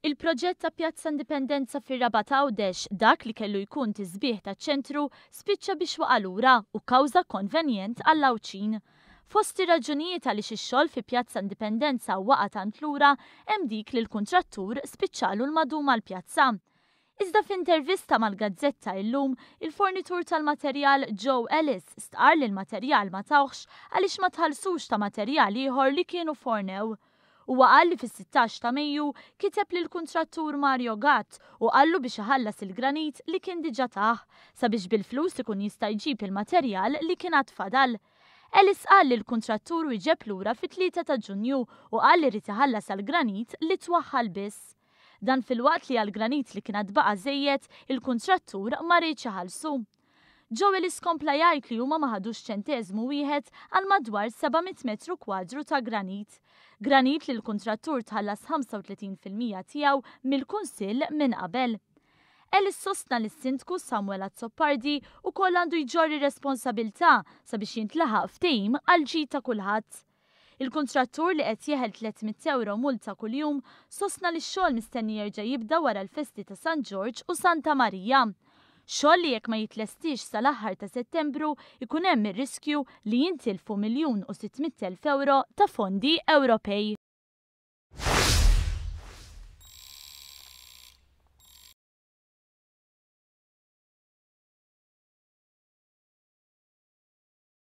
Il-proġett ta' Pjazza Indipendenza fir-Rabat Għawdex, dak li kellu jkun tisbieħ taċ-ċentru, spiċċa biex waqa' lura u kawża konvenjent għall-Awċin. Fost ir-raġunijiet għaliex ix-xogħol fi Pjazza Indipendenza waqa' tant lura hemm dik li l-kuntrattur spiċċalu l-maduma l-pjazza. Iżda f'intervista mal-Gazzetta illum, il-fornitur tal-materjal Joe Ellis stqar li l-materjal ma tawħx għaliex ma tħallsux ta' materjal ieħor li kienu fornew. Huwa qal li fis-16 ta' Mejju kiteb lill-kuntrattur Mario Gatt u qallu biex iħallas il-granit li kien diġà taħ sabiex bil-flus ikun jista' jġib il-materjal li kien għad fadal. Ellis qal li l-kuntrattur wieġeb lura fit-3 ta' Ġunju u qal li rid iħallas għall-granit li twaħħal biss. Dan fil-waqt li għall-granit li kien għad baqa' żejjed il-kuntrattur ma rridx iħallsu. Joe Ellis kompla jgħid li huma ma ħadux ċenteżmu wieħed għal madwar 700 metru kwadru ta' granit. Granit li l-kuntrattur tħallas 35% tiegħu mill-kunsill minn qabel. Ellis sostna li s-sindku Samuel Azzopardi wkoll għandu jġorri responsabbiltà sabiex jintlaħaq ftehim għal ġid ta' kulħadd. Il-kuntrattur li qed jeħel 300 euro multa kuljum sostna li x-xogħol mistenni jerġa' jibda wara l-festi ta' San George u Santa Marija. Xogħol li jekk ma jitlestix sal-aħħar ta' Settembru ikun hemm ir-riskju li jintilfu 1,600,000 euro ta' fondi Ewropej.